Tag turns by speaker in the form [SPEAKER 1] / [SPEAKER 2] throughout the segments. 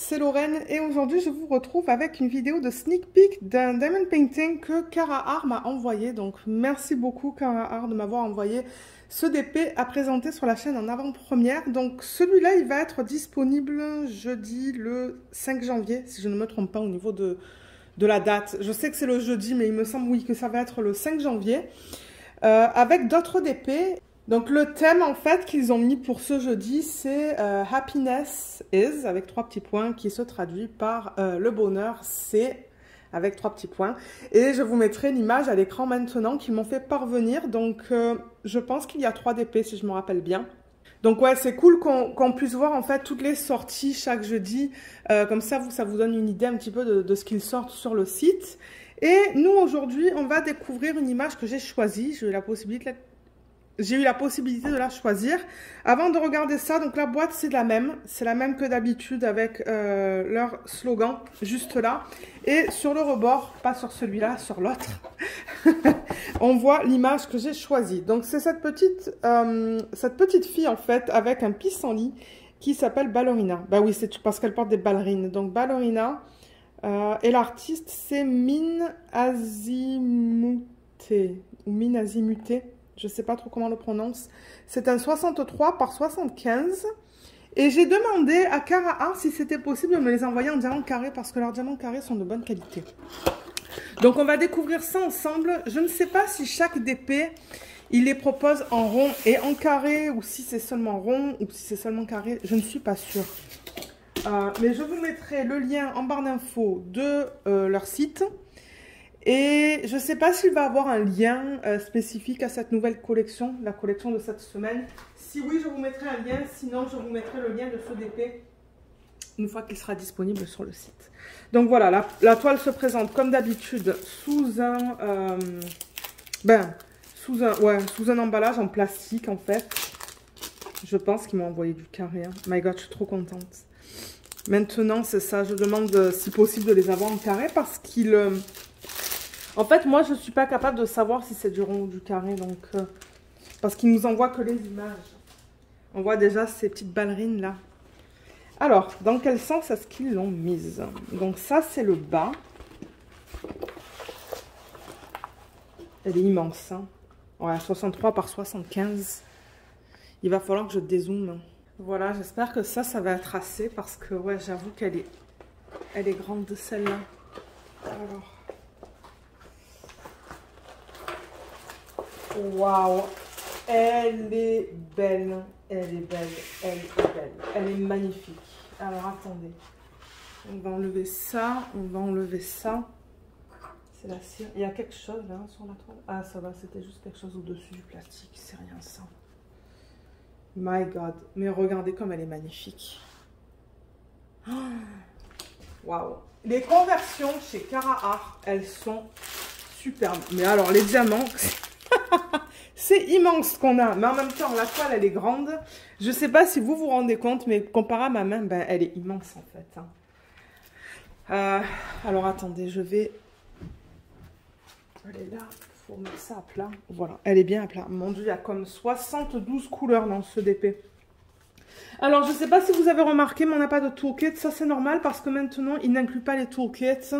[SPEAKER 1] c'est Lorraine et aujourd'hui je vous retrouve avec une vidéo de sneak peek d'un diamond painting que Cara Art m'a envoyé. Donc merci beaucoup Cara Art de m'avoir envoyé ce DP à présenter sur la chaîne en avant-première. Donc celui-là il va être disponible jeudi le 5 janvier si je ne me trompe pas au niveau de la date. Je sais que c'est le jeudi mais il me semble oui que ça va être le 5 janvier avec d'autres DP. Donc le thème en fait qu'ils ont mis pour ce jeudi c'est Happiness is avec 3 petits points qui se traduit par le bonheur c'est avec 3 petits points et je vous mettrai l'image à l'écran maintenant qu'ils m'ont fait parvenir. Donc je pense qu'il y a 3 DP si je me rappelle bien. Donc ouais, c'est cool qu'on puisse voir en fait toutes les sorties chaque jeudi, comme ça vous donne une idée un petit peu de ce qu'ils sortent sur le site. Et nous aujourd'hui on va découvrir une image que j'ai choisie, j'ai eu la possibilité de la choisir. Avant de regarder ça, donc la boîte c'est la même que d'habitude avec leur slogan juste là. Et sur le rebord, pas sur celui-là, sur l'autre, on voit l'image que j'ai choisie. Donc c'est cette petite fille en fait avec un pissenlit qui s'appelle Ballerina. Bah oui, c'est parce qu'elle porte des ballerines. Donc Ballerina et l'artiste c'est Min Azimuthê ou Min Azimuthê. Je ne sais pas trop comment on le prononce. C'est un 63 par 75. Et j'ai demandé à Cara Art si c'était possible de me les envoyer en diamant carré parce que leurs diamants carrés sont de bonne qualité. Donc on va découvrir ça ensemble. Je ne sais pas si chaque DP, il les propose en rond et en carré ou si c'est seulement rond ou si c'est seulement carré. Je ne suis pas sûre. Mais je vous mettrai le lien en barre d'infos de leur site. Et je ne sais pas s'il va avoir un lien spécifique à cette nouvelle collection, la collection de cette semaine. Si oui, je vous mettrai un lien. Sinon, je vous mettrai le lien de ce DP une fois qu'il sera disponible sur le site. Donc voilà, la toile se présente comme d'habitude sous un emballage en plastique en fait. Je pense qu'ils m'ont envoyé du carré. Hein. My God, je suis trop contente. Maintenant, c'est ça. Je demande si possible de les avoir en carré parce qu'ils... En fait, moi, je ne suis pas capable de savoir si c'est du rond ou du carré, donc parce qu'ils nous envoient que les images. On voit déjà ces petites ballerines là. Alors, dans quel sens est-ce qu'ils l'ont mise? Donc ça, c'est le bas. Elle est immense, hein. Ouais, 63 par 75. Il va falloir que je dézoome. Voilà, j'espère que ça va être assez parce que, ouais, j'avoue qu'elle est grande celle-là. Alors... Waouh, elle est belle, elle est belle, elle est belle, elle est magnifique. Alors attendez, on va enlever ça, C'est la cire. Il y a quelque chose là sur la toile. Ah ça va, c'était juste quelque chose au-dessus du plastique, c'est rien ça. My God, mais regardez comme elle est magnifique. Waouh, les conversions chez Cara Art, elles sont superbes. Mais alors les diamants... C'est immense ce qu'on a, mais en même temps, la toile, elle est grande. Je ne sais pas si vous vous rendez compte, mais comparé à ma main, ben, elle est immense en fait. Hein. Alors, attendez, je vais... Elle est là, il faut mettre ça à plat. Voilà, elle est bien à plat. Mon Dieu, il y a comme 72 couleurs dans ce DP. Alors, je ne sais pas si vous avez remarqué, mais on n'a pas de toolkit. Ça, c'est normal parce que maintenant, ils n'incluent pas les toolkits.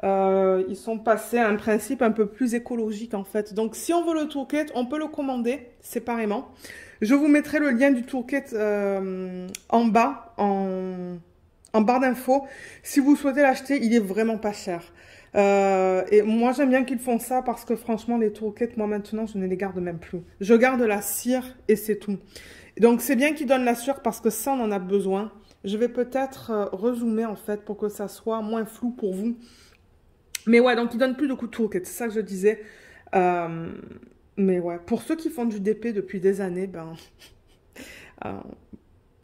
[SPEAKER 1] Ils sont passés à un principe un peu plus écologique en fait. Donc si on veut le toolkit, on peut le commander séparément. Je vous mettrai le lien du toolkit en bas, en barre d'infos. Si vous souhaitez l'acheter, il est vraiment pas cher. Et moi j'aime bien qu'ils font ça parce que franchement les toolkits, moi maintenant je ne les garde même plus. Je garde la cire et c'est tout. Donc c'est bien qu'ils donnent la cire parce que ça on en a besoin. Je vais peut-être rezoomer en fait pour que ça soit moins flou pour vous. Mais ouais, donc ils donnent plus de coups de toolkit, c'est ça que je disais. Mais ouais, pour ceux qui font du DP depuis des années, ben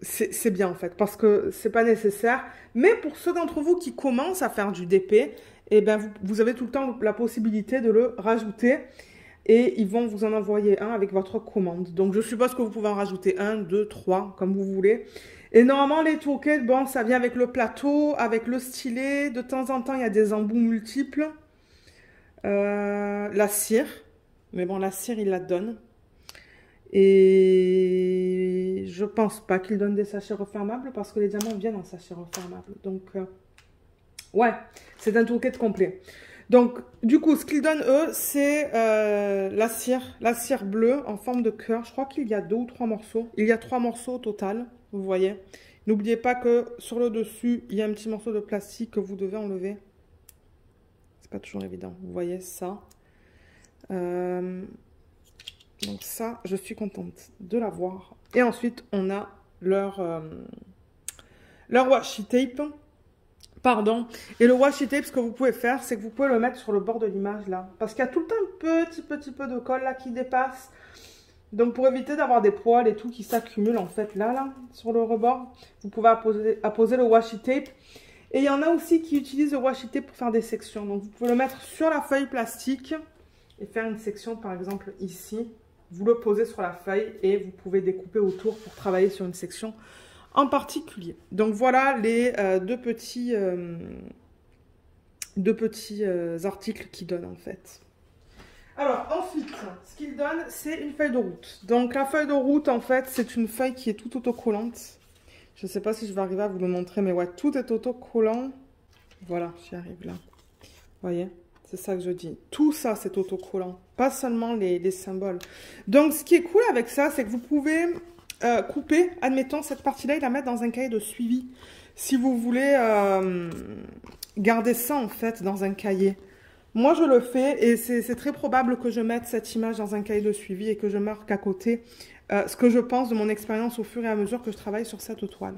[SPEAKER 1] c'est bien en fait, parce que c'est pas nécessaire. Mais pour ceux d'entre vous qui commencent à faire du DP, eh ben vous avez tout le temps la possibilité de le rajouter. Et ils vont vous en envoyer un avec votre commande. Donc je suppose que vous pouvez en rajouter 1, 2, 3, comme vous voulez. Et normalement, les toolkits, bon, ça vient avec le plateau, avec le stylet. De temps en temps, il y a des embouts multiples. La cire. Mais bon, la cire, il la donne. Et je pense pas qu'ils donnent des sachets refermables parce que les diamants viennent en sachets refermables. Donc, ouais, c'est un toolkit complet. Donc, du coup, ce qu'ils donnent, eux, c'est la cire bleue en forme de cœur. Je crois qu'il y a 2 ou 3 morceaux. Il y a 3 morceaux au total, vous voyez. N'oubliez pas que sur le dessus, il y a un petit morceau de plastique que vous devez enlever. C'est pas toujours évident, vous voyez ça. Donc ça, je suis contente de l'avoir. Et ensuite, on a leur washi tape. Pardon. Et le washi tape, ce que vous pouvez faire, c'est que vous pouvez le mettre sur le bord de l'image là. Parce qu'il y a tout le temps un petit peu de colle là qui dépasse. Donc pour éviter d'avoir des poils et tout qui s'accumulent en fait là, sur le rebord, vous pouvez apposer le washi tape. Et il y en a aussi qui utilisent le washi tape pour faire des sections. Donc vous pouvez le mettre sur la feuille plastique et faire une section par exemple ici. Vous le posez sur la feuille et vous pouvez découper autour pour travailler sur une section en particulier. Donc voilà les deux petits articles qu'ils donnent en fait. Alors ensuite, ce qu'ils donnent, c'est une feuille de route. Donc la feuille de route, en fait, c'est une feuille qui est toute autocollante. Je ne sais pas si je vais arriver à vous le montrer, mais ouais, tout est autocollant. Voilà, j'y arrive là. Vous voyez, c'est ça que je dis. Tout ça, c'est autocollant, pas seulement les symboles. Donc ce qui est cool avec ça, c'est que vous pouvez couper, admettons, cette partie-là et la mettre dans un cahier de suivi. Si vous voulez garder ça, en fait, dans un cahier. Moi, je le fais et c'est très probable que je mette cette image dans un cahier de suivi et que je marque à côté ce que je pense de mon expérience au fur et à mesure que je travaille sur cette toile.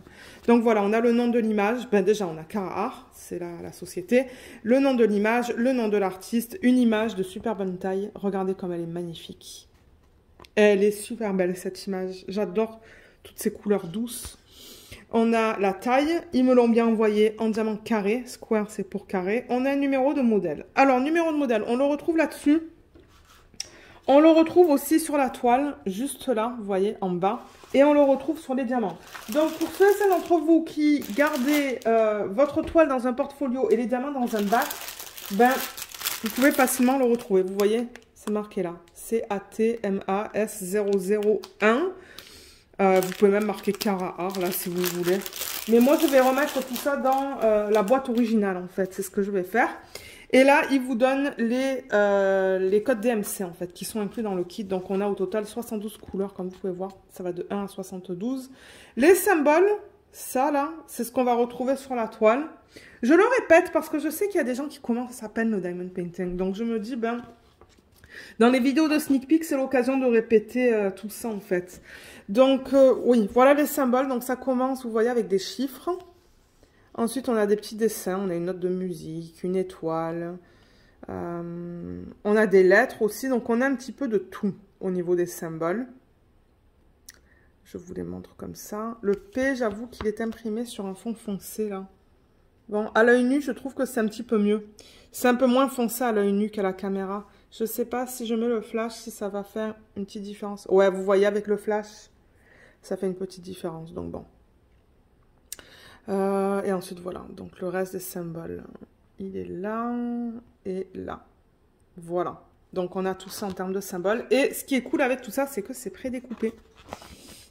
[SPEAKER 1] Donc voilà, on a le nom de l'image. Ben déjà, on a Cara Art, c'est la société. Le nom de l'image, le nom de l'artiste, une image de super bonne taille. Regardez comme elle est magnifique. Elle est super belle, cette image. J'adore toutes ces couleurs douces. On a la taille, ils me l'ont bien envoyé en diamant carré, square c'est pour carré. On a un numéro de modèle. Alors, numéro de modèle, on le retrouve là-dessus. On le retrouve aussi sur la toile, juste là, vous voyez, en bas. Et on le retrouve sur les diamants. Donc, pour ceux et celles d'entre vous qui gardez votre toile dans un portfolio et les diamants dans un bac, ben, vous pouvez facilement le retrouver. Vous voyez, c'est marqué là. CATMAS001. Vous pouvez même marquer Cara Art là si vous voulez. Mais moi je vais remettre tout ça dans la boîte originale en fait. C'est ce que je vais faire. Et là ils vous donnent les codes DMC en fait qui sont inclus dans le kit. Donc on a au total 72 couleurs comme vous pouvez voir. Ça va de 1 à 72. Les symboles, ça là, c'est ce qu'on va retrouver sur la toile. Je le répète parce que je sais qu'il y a des gens qui commencent à peine le diamond painting. Donc je me dis ben... Dans les vidéos de sneak peek, c'est l'occasion de répéter tout ça en fait. Donc oui, voilà les symboles. Donc ça commence, vous voyez, avec des chiffres. Ensuite, on a des petits dessins. On a une note de musique, une étoile. On a des lettres aussi. Donc on a un petit peu de tout au niveau des symboles. Je vous les montre comme ça. Le P, j'avoue qu'il est imprimé sur un fond foncé là. Bon, à l'œil nu, je trouve que c'est un petit peu mieux. C'est un peu moins foncé à l'œil nu qu'à la caméra. Je ne sais pas si je mets le flash, si ça va faire une petite différence. Ouais, vous voyez avec le flash, ça fait une petite différence. Donc bon. Et ensuite, voilà. Donc le reste des symboles, il est là et là. Voilà. Donc on a tout ça en termes de symboles. Et ce qui est cool avec tout ça, c'est que c'est prédécoupé.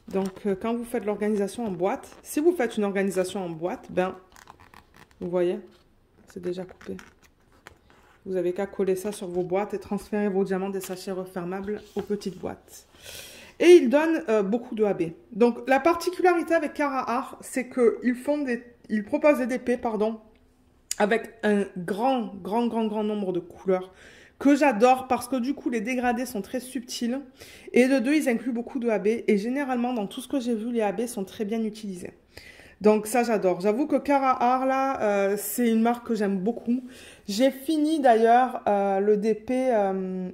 [SPEAKER 1] Donc quand vous faites l'organisation en boîte, si vous faites une organisation en boîte, ben, vous voyez, c'est déjà coupé. Vous avez qu'à coller ça sur vos boîtes et transférer vos diamants des sachets refermables aux petites boîtes. Et ils donnent beaucoup de AB. Donc la particularité avec Cara Art, c'est qu'ils proposent des DP, pardon, avec un grand nombre de couleurs que j'adore parce que du coup les dégradés sont très subtils et de deux ils incluent beaucoup de AB et généralement dans tout ce que j'ai vu les AB sont très bien utilisés. Donc ça j'adore. J'avoue que Cara Art là, c'est une marque que j'aime beaucoup. J'ai fini d'ailleurs le DP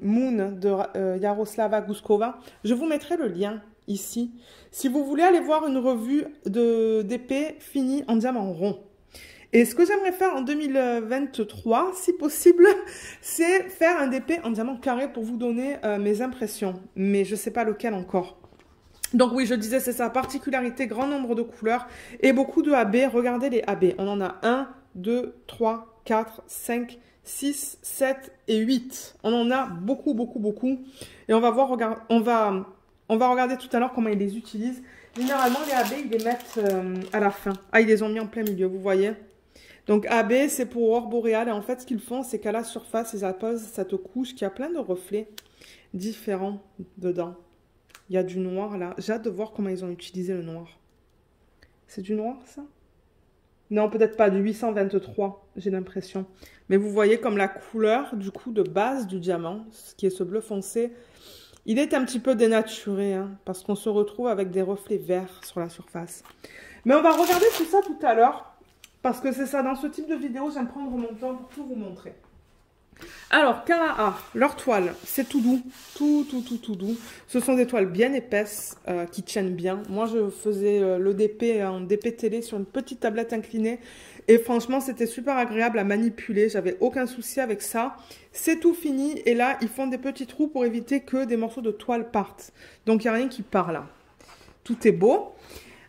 [SPEAKER 1] Moon de Jaroslava Guskova. Je vous mettrai le lien ici. Si vous voulez aller voir une revue de DP finie en diamant rond. Et ce que j'aimerais faire en 2023, si possible, c'est faire un DP en diamant carré pour vous donner mes impressions. Mais je ne sais pas lequel encore. Donc oui, je disais, c'est sa particularité, grand nombre de couleurs et beaucoup de AB. Regardez les AB. On en a 1, 2, 3, 4, 5, 6, 7 et 8. On en a beaucoup. Et on va voir, on On va regarder tout à l'heure comment ils les utilisent. Généralement, les AB, ils les mettent à la fin. Ah, ils les ont mis en plein milieu, vous voyez. Donc, AB, c'est pour aurore boréale. Et en fait, ce qu'ils font, c'est qu'à la surface, ils apposent cette couche qui a plein de reflets différents dedans. Il y a du noir, là. J'ai hâte de voir comment ils ont utilisé le noir. C'est du noir, ça? Non, peut-être pas, du 823, j'ai l'impression. Mais vous voyez comme la couleur, du coup, de base du diamant, ce qui est ce bleu foncé, il est un petit peu dénaturé, hein, parce qu'on se retrouve avec des reflets verts sur la surface. Mais on va regarder tout ça tout à l'heure, parce que c'est ça, dans ce type de vidéo, j'aime prendre mon temps pour tout vous montrer. Alors, Carrara, leur toile, c'est tout doux, tout doux. Ce sont des toiles bien épaisses qui tiennent bien. Moi, je faisais le DP en DP télé sur une petite tablette inclinée. Et franchement, c'était super agréable à manipuler. J'avais aucun souci avec ça. C'est tout fini. Et là, ils font des petits trous pour éviter que des morceaux de toile partent. Donc, il n'y a rien qui part là. Tout est beau.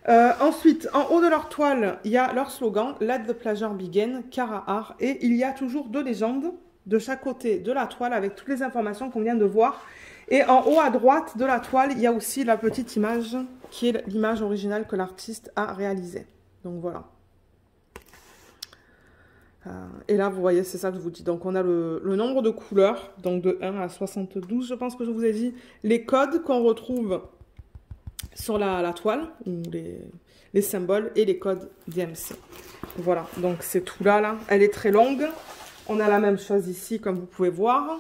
[SPEAKER 1] Ensuite, en haut de leur toile, il y a leur slogan « Let the pleasure begin, Carrara ». Et il y a toujours deux légendes de chaque côté de la toile avec toutes les informations qu'on vient de voir. Et en haut à droite de la toile, il y a aussi la petite image qui est l'image originale que l'artiste a réalisée. Donc voilà. Et là, vous voyez, c'est ça que je vous dis. Donc on a le nombre de couleurs, donc de 1 à 72, je pense que je vous ai dit. Les codes qu'on retrouve sur la toile, ou les symboles et les codes DMC. Voilà, donc c'est tout là. Elle est très longue. On a la même chose ici, comme vous pouvez voir.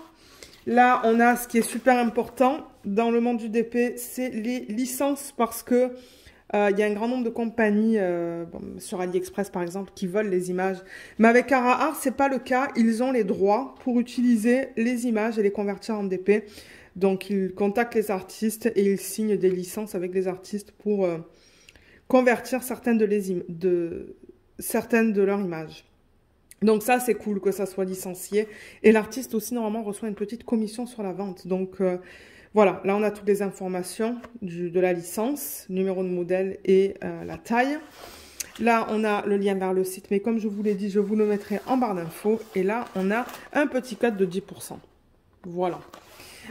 [SPEAKER 1] Là, on a ce qui est super important dans le monde du DP, c'est les licences, parce que il y a un grand nombre de compagnies, sur AliExpress par exemple, qui volent les images. Mais avec Carrara, c'est pas le cas. Ils ont les droits pour utiliser les images et les convertir en DP. Donc, ils contactent les artistes et ils signent des licences avec les artistes pour convertir certaines de leurs images. Donc ça, c'est cool que ça soit licencié. Et l'artiste aussi, normalement, reçoit une petite commission sur la vente. Donc voilà, là, on a toutes les informations de la licence, numéro de modèle et la taille. Là, on a le lien vers le site. Mais comme je vous l'ai dit, je vous le mettrai en barre d'infos. Et là, on a un petit code de 10%. Voilà.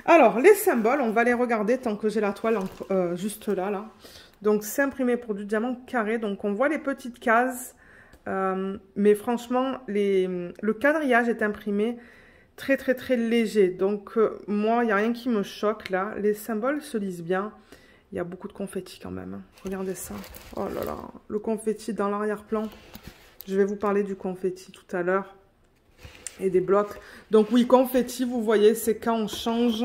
[SPEAKER 1] Alors, les symboles, on va les regarder tant que j'ai la toile juste là. Donc, c'est imprimé pour du diamant carré. Donc, on voit les petites cases. Mais franchement, le quadrillage est imprimé très léger. Donc, moi, il n'y a rien qui me choque là. Les symboles se lisent bien. Il y a beaucoup de confetti quand même. Hein. Regardez ça. Oh là là, le confetti dans l'arrière-plan. Je vais vous parler du confetti tout à l'heure. Et des blocs. Donc oui, confetti, vous voyez, c'est quand on change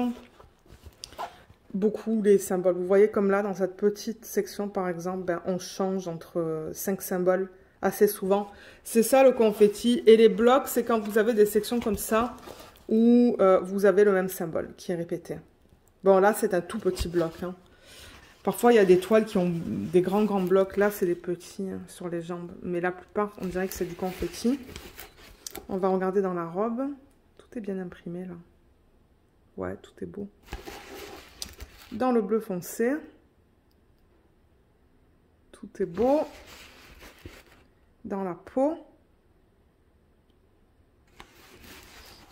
[SPEAKER 1] beaucoup les symboles. Vous voyez comme là, dans cette petite section, par exemple, ben, on change entre 5 symboles assez souvent. C'est ça le confetti. Et les blocs, c'est quand vous avez des sections comme ça, où vous avez le même symbole qui est répété. Bon, là, c'est un tout petit bloc. Hein. Parfois, il y a des toiles qui ont des grands blocs. Là, c'est des petits hein, sur les jambes. Mais la plupart, on dirait que c'est du confetti. On va regarder dans la robe. Tout est bien imprimé, là. Ouais, tout est beau. Dans le bleu foncé. Tout est beau. Dans la peau.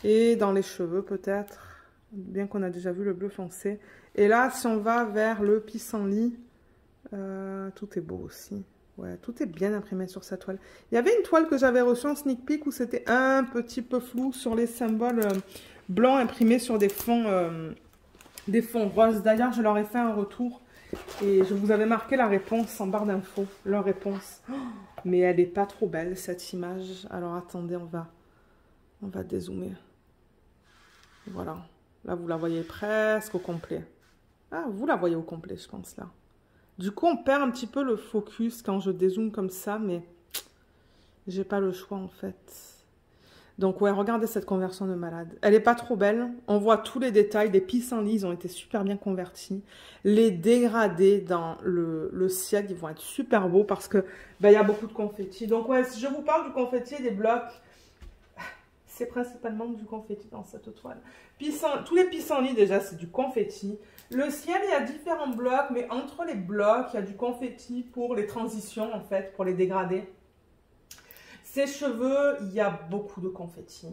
[SPEAKER 1] Et dans les cheveux, peut-être. Bien qu'on a déjà vu le bleu foncé. Et là, si on va vers le pissenlit, tout est beau aussi. Ouais, tout est bien imprimé sur sa toile. Il y avait une toile que j'avais reçue en sneak peek où c'était un petit peu flou sur les symboles blancs imprimés sur des fonds roses. D'ailleurs, je leur ai fait un retour et je vous avais marqué la réponse en barre d'infos, leur réponse. Oh, mais elle n'est pas trop belle, cette image. Alors, attendez, on va dézoomer. Voilà. Là, vous la voyez presque au complet. Ah, vous la voyez au complet, je pense, là. Du coup, on perd un petit peu le focus quand je dézoome comme ça, mais j'ai pas le choix en fait. Donc ouais, regardez cette conversion de malade. Elle n'est pas trop belle. On voit tous les détails. Les pissenlits, ils ont été super bien convertis. Les dégradés dans le ciel, ils vont être super beaux parce que ben, y a beaucoup de confetti. Donc ouais, si je vous parle du confetti et des blocs, c'est principalement du confetti dans cette toile. Tous les pissenlits déjà, c'est du confetti. Le ciel, il y a différents blocs, mais entre les blocs, il y a du confetti pour les transitions, en fait, pour les dégradés. Ses cheveux, il y a beaucoup de confetti.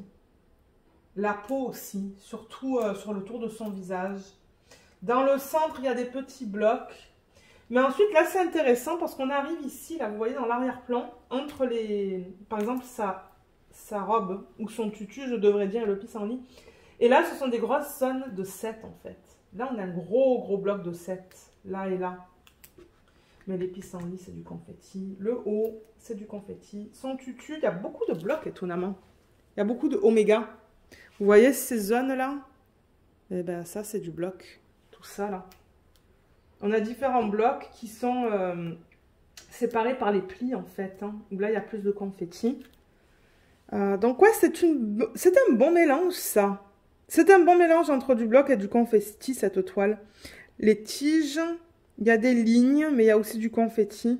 [SPEAKER 1] La peau aussi, surtout sur le tour de son visage. Dans le centre, il y a des petits blocs. Mais ensuite, là, c'est intéressant parce qu'on arrive ici, là, vous voyez, dans l'arrière-plan, entre les... Par exemple, sa robe, ou son tutu, je devrais dire, et le pissenlit. Et là, ce sont des grosses zones de 7, en fait. Là, on a un gros bloc de 7, là et là. Mais les pissenlits, c'est du confetti. Le haut, c'est du confetti. Son tutu, il y a beaucoup de blocs, étonnamment. Il y a beaucoup de oméga. Vous voyez ces zones-là? Eh bien, ça, c'est du bloc. Tout ça, là. On a différents blocs qui sont séparés par les plis, en fait. Hein, où là, il y a plus de confetti. Donc, ouais, c'est un bon mélange, ça. C'est un bon mélange entre du bloc et du confetti, cette toile. Les tiges, il y a des lignes, mais il y a aussi du confetti.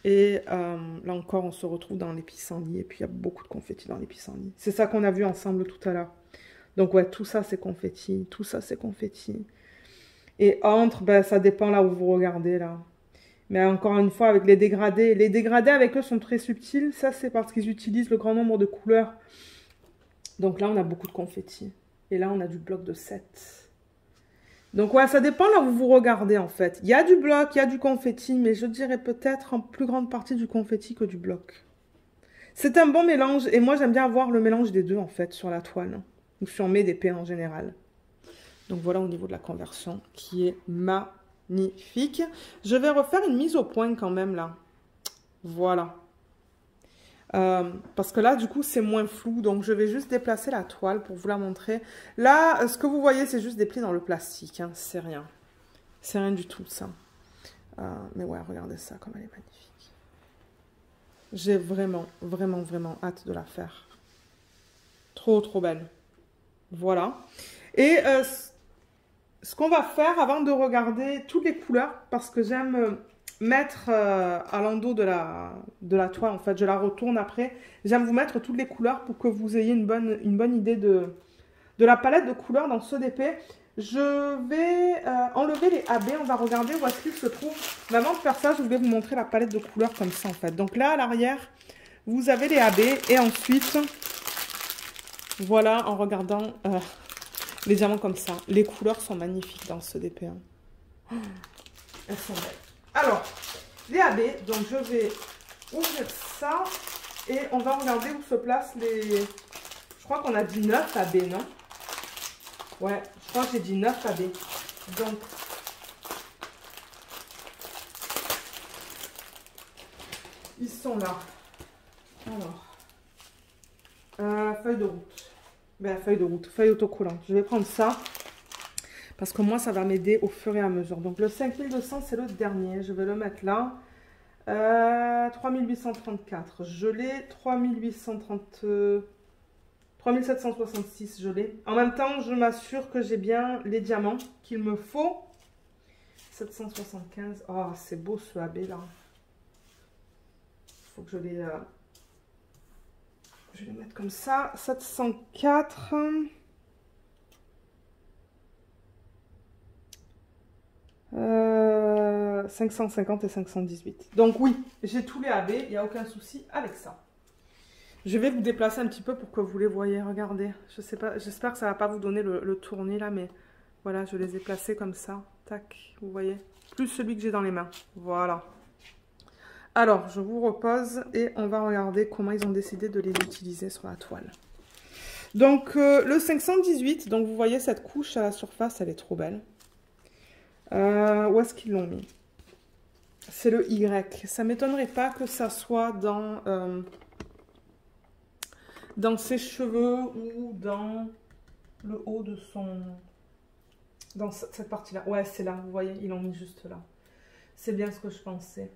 [SPEAKER 1] Et là encore, on se retrouve dans les pissenlits. Et puis, il y a beaucoup de confetti dans les pissenlits. C'est ça qu'on a vu ensemble tout à l'heure. Donc, ouais, tout ça, c'est confetti. Tout ça, c'est confetti. Et entre, ben, ça dépend là où vous regardez, là. Mais encore une fois, avec les dégradés avec eux sont très subtils. Ça, c'est parce qu'ils utilisent le grand nombre de couleurs. Donc là, on a beaucoup de confetti. Et là, on a du bloc de 7. Donc, ouais, ça dépend là où vous regardez, en fait. Il y a du bloc, il y a du confetti, mais je dirais peut-être en plus grande partie du confetti que du bloc. C'est un bon mélange. Et moi, j'aime bien avoir le mélange des deux, en fait, sur la toile. Ou sur mes DP en général. Donc, voilà au niveau de la conversion qui est magnifique. Je vais refaire une mise au point quand même, là. Voilà. Parce que là, du coup, c'est moins flou. Donc, je vais juste déplacer la toile pour vous la montrer. Là, ce que vous voyez, c'est juste des plis dans le plastique. Hein. C'est rien. C'est rien du tout, ça. Mais ouais, regardez ça, comme elle est magnifique. J'ai vraiment hâte de la faire. Trop belle. Voilà. Et ce qu'on va faire avant de regarder toutes les couleurs, parce que j'aime mettre à l'endos de la toile, en fait, je la retourne après. J'aime vous mettre toutes les couleurs pour que vous ayez une bonne idée de la palette de couleurs dans ce DP. Je vais enlever les AB, on va regarder où est-ce qu'ils se trouvent. Mais avant de faire ça, je voulais vous montrer la palette de couleurs comme ça, en fait. Donc là, à l'arrière, vous avez les AB et ensuite, voilà, en regardant les diamants comme ça. Les couleurs sont magnifiques dans ce DP. Hein. Elles sont belles. Alors, les AB, donc je vais ouvrir ça et on va regarder où se placent les... Je crois qu'on a dit 9 AB, non? Ouais, je crois que j'ai dit 9 AB. Donc, ils sont là. Alors, feuille de route. Ben, feuille autocollante. Je vais prendre ça. Parce que moi, ça va m'aider au fur et à mesure. Donc, le 5200, c'est le dernier. Je vais le mettre là. 3834. Je l'ai. 3766, je l'ai. En même temps, je m'assure que j'ai bien les diamants qu'il me faut. 775. Oh, c'est beau ce AB là. Il faut que je les mettre comme ça. 704. 550 et 518. Donc oui, j'ai tous les AB, il n'y a aucun souci avec ça. Je vais vous déplacer un petit peu pour que vous les voyez. Regardez, je sais pas, j'espère que ça ne va pas vous donner le tournis là, mais voilà, je les ai placés comme ça. Tac, vous voyez. Plus celui que j'ai dans les mains. Voilà. Alors, je vous repose et on va regarder comment ils ont décidé de les utiliser sur la toile. Donc, le 518, donc vous voyez cette couche à la surface, elle est trop belle. Où est-ce qu'ils l'ont mis? C'est le Y. Ça ne m'étonnerait pas que ça soit dans ses cheveux ou dans le haut de son... Dans cette partie-là. Ouais, c'est là, vous voyez, ils l'ont mis juste là. C'est bien ce que je pensais.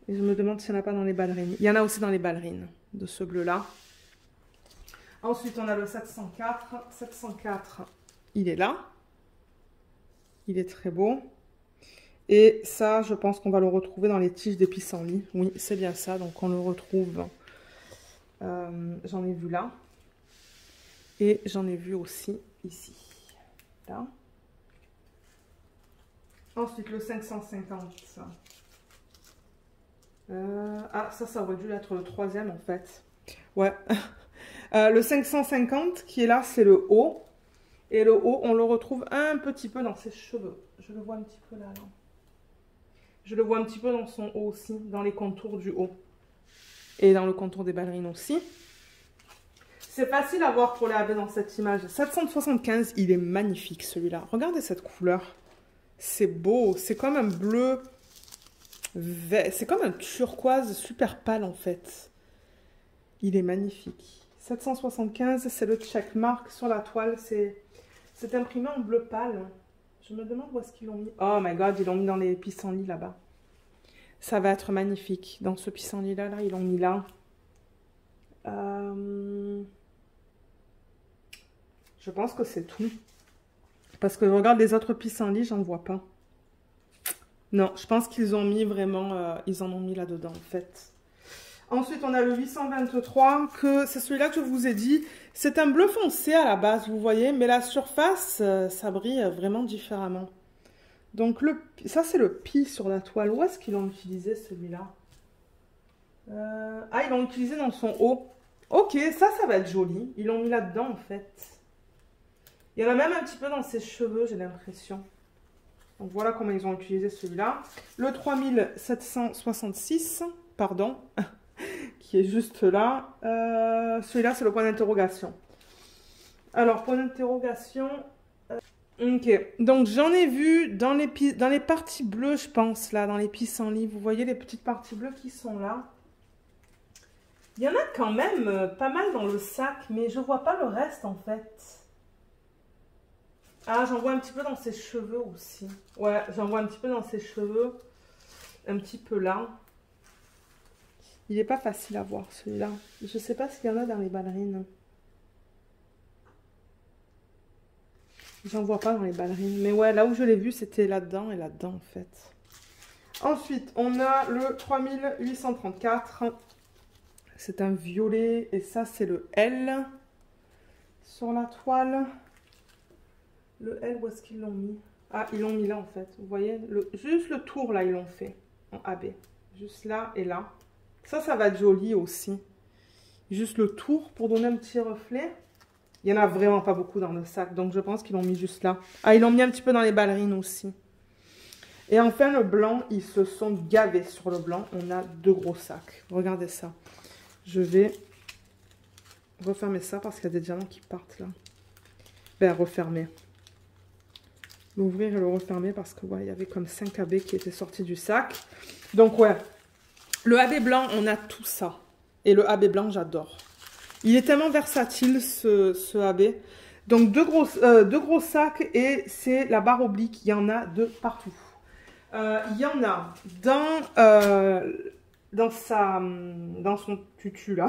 [SPEAKER 1] Et je me demande s'il n'y en a pas dans les ballerines. Il y en a aussi dans les ballerines de ce bleu-là. Ensuite, on a le 704. 704, il est là. Il est très beau. Et ça, je pense qu'on va le retrouver dans les tiges des pissenlits. Oui, c'est bien ça. Donc, on le retrouve. J'en ai vu là. Et j'en ai vu aussi ici. Là. Ensuite, le 550. Ah, ça aurait dû être le troisième, en fait. Ouais. Le 550 qui est là, c'est le haut. Et le haut, on le retrouve un petit peu dans ses cheveux. Je le vois un petit peu là. Je le vois un petit peu dans son haut aussi, dans les contours du haut. Et dans le contour des ballerines aussi. C'est facile à voir pour les AB dans cette image. 775, il est magnifique celui-là. Regardez cette couleur. C'est beau. C'est comme un bleu. C'est comme un turquoise super pâle en fait. Il est magnifique. 775, c'est le checkmark sur la toile. C'est imprimé en bleu pâle. Je me demande où est-ce qu'ils l'ont mis. Oh my god, ils l'ont mis dans les pissenlits là-bas. Ça va être magnifique. Dans ce pissenlit-là, ils l'ont mis là. Je pense que c'est tout. Parce que je regarde les autres pissenlits, j'en vois pas. Non, je pense qu'ils ont mis vraiment... ils en ont mis là-dedans, en fait. Ensuite, on a le 823, que c'est celui-là que je vous ai dit. C'est un bleu foncé à la base, vous voyez. Mais la surface, ça brille vraiment différemment. Donc, ça, c'est le pis sur la toile. Où est-ce qu'ils l'ont utilisé, celui-là? Ah, ils l'ont utilisé dans son haut. Ok, ça va être joli. Ils l'ont mis là-dedans, en fait. Il y en a même un petit peu dans ses cheveux, j'ai l'impression. Donc, voilà comment ils ont utilisé celui-là. Le 3766, pardon, qui est juste là. Celui-là, c'est le point d'interrogation. Alors, point d'interrogation... Ok, donc j'en ai vu dans les parties bleues, je pense, là, dans les pissenlits. Vous voyez les petites parties bleues qui sont là. Il y en a quand même pas mal dans le sac, mais je vois pas le reste, en fait. Ah, j'en vois un petit peu dans ses cheveux aussi. Ouais, j'en vois un petit peu dans ses cheveux. Un petit peu là. Il n'est pas facile à voir, celui-là. Je sais pas s'il y en a dans les ballerines. J'en vois pas dans les ballerines. Mais ouais, là où je l'ai vu, c'était là-dedans et là-dedans, en fait. Ensuite, on a le 3834. C'est un violet. Et ça, c'est le L sur la toile. Le L, où est-ce qu'ils l'ont mis? Ah, ils l'ont mis là, en fait. Vous voyez, juste le tour, là, ils l'ont fait. En AB. Juste là et là. Ça va être joli aussi. Juste le tour pour donner un petit reflet. Il n'y en a vraiment pas beaucoup dans le sac. Donc, je pense qu'ils l'ont mis juste là. Ah, ils l'ont mis un petit peu dans les ballerines aussi. Et enfin, le blanc, ils se sont gavés sur le blanc. On a 2 gros sacs. Regardez ça. Je vais refermer ça parce qu'il y a des diamants qui partent là. Ben, refermer. L'ouvrir et le refermer parce que ouais, il y avait comme 5 AB qui étaient sortis du sac. Donc ouais, le AB blanc, on a tout ça. Et le AB blanc, j'adore. Il est tellement versatile ce AB. Donc deux gros sacs et c'est la barre oblique. Il y en a de partout. Il y en a dans son tutu là.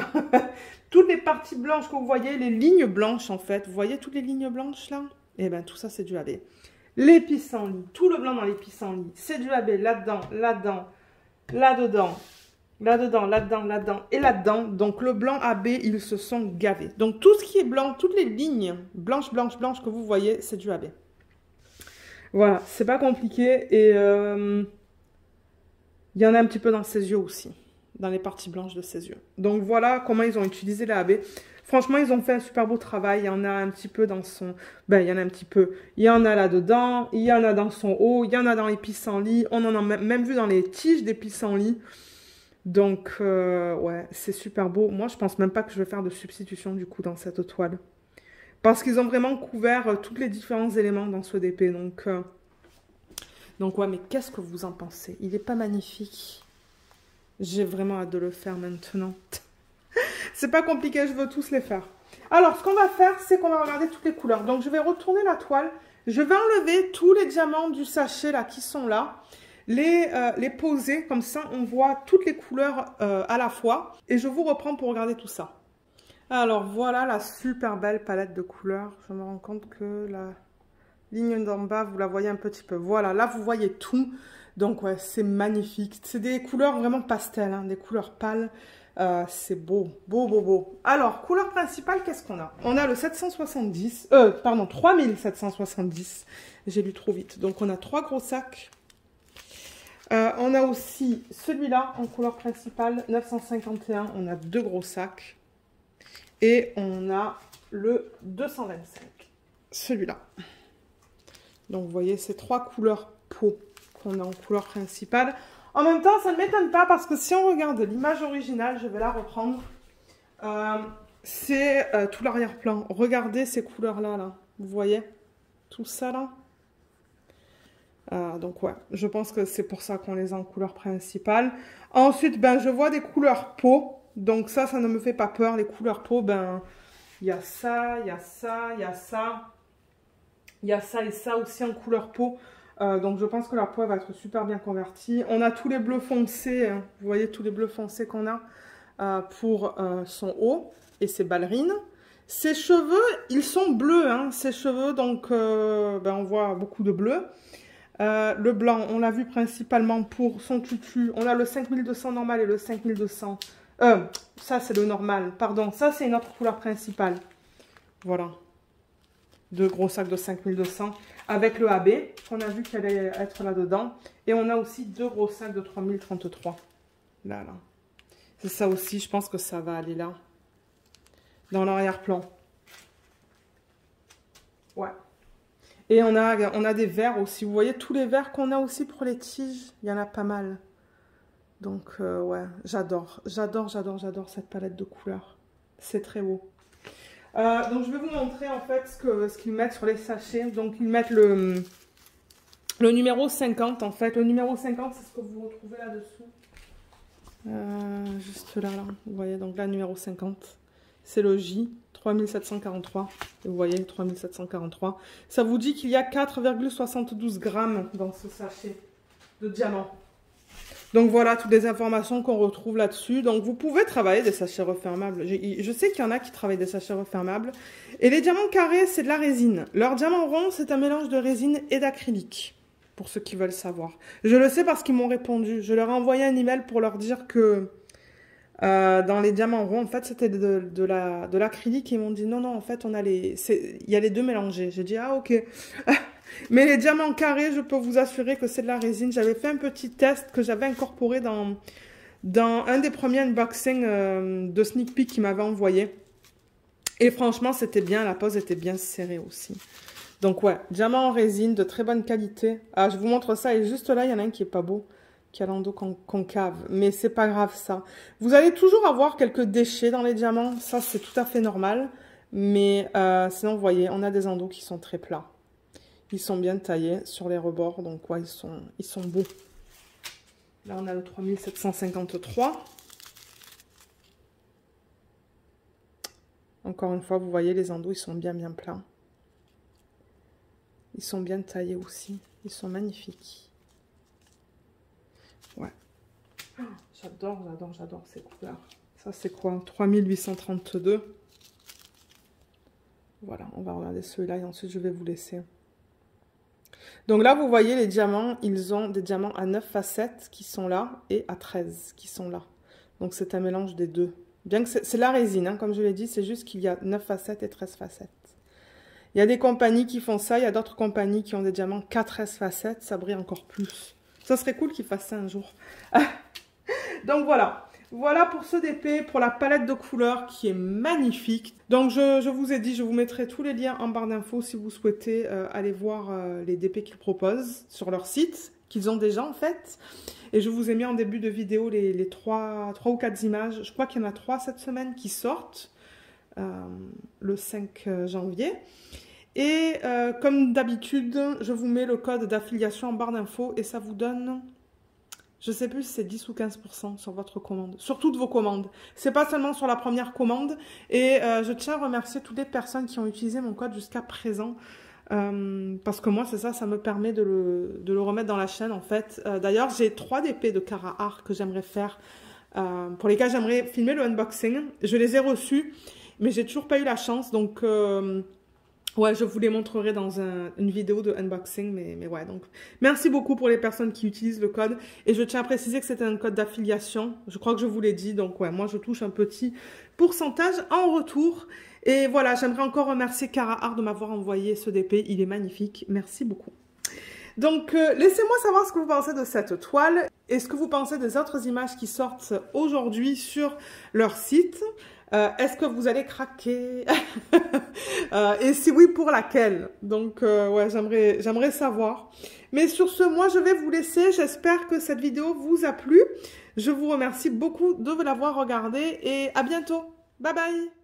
[SPEAKER 1] Toutes les parties blanches que vous voyez, les lignes blanches en fait. Vous voyez toutes les lignes blanches là? Et bien tout ça c'est du AB. Les pissenlits, tout le blanc dans les pissenlits, c'est du AB là-dedans, là-dedans, là-dedans, là-dedans, là-dedans, là-dedans et là-dedans. Donc le blanc AB, ils se sont gavés. Donc tout ce qui est blanc, toutes les lignes blanches, blanches, blanches que vous voyez, c'est du AB. Voilà, c'est pas compliqué et il y en a un petit peu dans ses yeux aussi, dans les parties blanches de ses yeux. Donc voilà comment ils ont utilisé la AB. Franchement, ils ont fait un super beau travail. Il y en a un petit peu dans son... Ben, il y en a un petit peu. Il y en a là-dedans. Il y en a dans son haut. Il y en a dans les pissenlits. On en a même vu dans les tiges des pissenlits. Donc, ouais, c'est super beau. Moi, je pense même pas que je vais faire de substitution, du coup, dans cette toile. Parce qu'ils ont vraiment couvert tous les différents éléments dans ce DP. Donc ouais, mais qu'est-ce que vous en pensez? Il n'est pas magnifique? J'ai vraiment hâte de le faire maintenant. C'est pas compliqué, je veux tous les faire. Alors, ce qu'on va faire, c'est qu'on va regarder toutes les couleurs. Donc, je vais retourner la toile. Je vais enlever tous les diamants du sachet là qui sont là. Les poser, comme ça, on voit toutes les couleurs à la fois. Et je vous reprends pour regarder tout ça. Alors, voilà la super belle palette de couleurs. Je me rends compte que la ligne d'en bas, vous la voyez un petit peu. Voilà, là, vous voyez tout. Donc, ouais, c'est magnifique. C'est des couleurs vraiment pastel, hein, des couleurs pâles. C'est beau, beau, beau, beau. Alors, couleur principale, qu'est-ce qu'on a? On a le 770, pardon, 3770. J'ai lu trop vite. Donc, on a 3 gros sacs. On a aussi celui-là en couleur principale, 951. On a 2 gros sacs. Et on a le 225. celui-là. Donc, vous voyez, ces 3 couleurs peau qu'on a en couleur principale. En même temps, ça ne m'étonne pas parce que si on regarde l'image originale, je vais la reprendre, c'est tout l'arrière-plan. Regardez ces couleurs-là, là. Vous voyez tout ça, là. Donc, ouais, je pense que c'est pour ça qu'on les a en couleur principale. Ensuite, ben, je vois des couleurs peau. Donc, ça ne me fait pas peur. Les couleurs peau, ben, il y a ça, il y a ça, il y a ça. Il y a ça et ça aussi en couleur peau. Donc, je pense que la peau va être super bien convertie. On a tous les bleus foncés. Hein. Vous voyez tous les bleus foncés qu'on a pour son haut et ses ballerines. Ses cheveux, ils sont bleus. Hein. Ses cheveux, donc, ben, on voit beaucoup de bleu. Le blanc, on l'a vu principalement pour son tutu. On a le 5200 normal et le 5200. Ça, c'est le normal. Pardon, ça, c'est notre couleur principale. Voilà. 2 gros sacs de 5200 avec le AB qu'on a vu qu'il allait être là-dedans. Et on a aussi 2 gros sacs de 3033. Là. C'est ça aussi, je pense que ça va aller là. Dans l'arrière-plan. Ouais. Et on a des verres aussi. Vous voyez tous les verres qu'on a aussi pour les tiges. Il y en a pas mal. Donc, ouais, j'adore. J'adore cette palette de couleurs. C'est très beau. Donc, je vais vous montrer en fait ce qu'ils mettent sur les sachets. Donc, ils mettent le numéro 50 en fait. Le numéro 50, c'est ce que vous retrouvez là-dessous. Juste là. Vous voyez, donc là, numéro 50. C'est le J. 3743, et vous voyez 3743, ça vous dit qu'il y a 4,72 grammes dans ce sachet de diamants. Donc voilà toutes les informations qu'on retrouve là-dessus. Donc vous pouvez travailler des sachets refermables. Je sais qu'il y en a qui travaillent des sachets refermables. Et les diamants carrés, c'est de la résine. Leur diamant rond, c'est un mélange de résine et d'acrylique, pour ceux qui veulent savoir. Je le sais parce qu'ils m'ont répondu. Je leur ai envoyé un email pour leur dire que dans les diamants ronds, en fait, c'était de l'acrylique. Ils m'ont dit non, en fait, il y a les deux mélangés. J'ai dit, ah, ok. Mais les diamants carrés, je peux vous assurer que c'est de la résine. J'avais fait un petit test que j'avais incorporé dans un des premiers unboxings de Sneak Peek qu'ils m'avaient envoyé. Et franchement, c'était bien. La pose était bien serrée aussi. Donc, ouais, diamants en résine de très bonne qualité. Ah, je vous montre ça. Et juste là, il y en a un qui est pas beau. Qui a l'endo concave, mais c'est pas grave ça. Vous allez toujours avoir quelques déchets dans les diamants, ça c'est tout à fait normal, mais sinon vous voyez, on a des endos qui sont très plats. Ils sont bien taillés sur les rebords, donc ouais, ils sont beaux. Là on a le 3753. Encore une fois, vous voyez, les endos, ils sont bien plats. Ils sont bien taillés aussi, ils sont magnifiques. Ouais. J'adore ces couleurs. Ça, c'est quoi? 3832. Voilà, on va regarder celui-là et ensuite, je vais vous laisser. Donc là, vous voyez les diamants. Ils ont des diamants à 9 facettes qui sont là et à 13 qui sont là. Donc, c'est un mélange des deux. Bien que c'est la résine, hein, comme je l'ai dit, c'est juste qu'il y a 9 facettes et 13 facettes. Il y a des compagnies qui font ça. Il y a d'autres compagnies qui ont des diamants qu'à 13 facettes. Ça brille encore plus. Ça serait cool qu'ils fassent ça un jour. Donc voilà. Voilà pour ce DP, pour la palette de couleurs qui est magnifique. Donc je vous ai dit, je vous mettrai tous les liens en barre d'infos si vous souhaitez aller voir les DP qu'ils proposent sur leur site, qu'ils ont déjà en fait. Et je vous ai mis en début de vidéo les 3 ou 4 images. Je crois qu'il y en a 3 cette semaine qui sortent le 5 janvier. Et comme d'habitude, je vous mets le code d'affiliation en barre d'infos et ça vous donne, je sais plus si c'est 10 ou 15% sur votre commande, sur toutes vos commandes. C'est pas seulement sur la première commande. Et je tiens à remercier toutes les personnes qui ont utilisé mon code jusqu'à présent. Parce que moi, c'est ça, ça me permet de le remettre dans la chaîne en fait. D'ailleurs, j'ai 3 DP de Cara Art que j'aimerais faire, pour lesquels j'aimerais filmer le unboxing. Je les ai reçus, mais j'ai toujours pas eu la chance, donc... ouais, je vous les montrerai dans une vidéo de unboxing, mais ouais, donc merci beaucoup pour les personnes qui utilisent le code. Et je tiens à préciser que c'est un code d'affiliation, je crois que je vous l'ai dit, donc ouais, moi je touche un petit pourcentage en retour. Et voilà, j'aimerais encore remercier Cara Art de m'avoir envoyé ce DP, il est magnifique, merci beaucoup. Donc laissez-moi savoir ce que vous pensez de cette toile et ce que vous pensez des autres images qui sortent aujourd'hui sur leur site. Est-ce que vous allez craquer? Et si oui, pour laquelle? Donc, ouais, j'aimerais savoir. Mais sur ce, moi, je vais vous laisser. J'espère que cette vidéo vous a plu. Je vous remercie beaucoup de l'avoir regardée et à bientôt. Bye bye!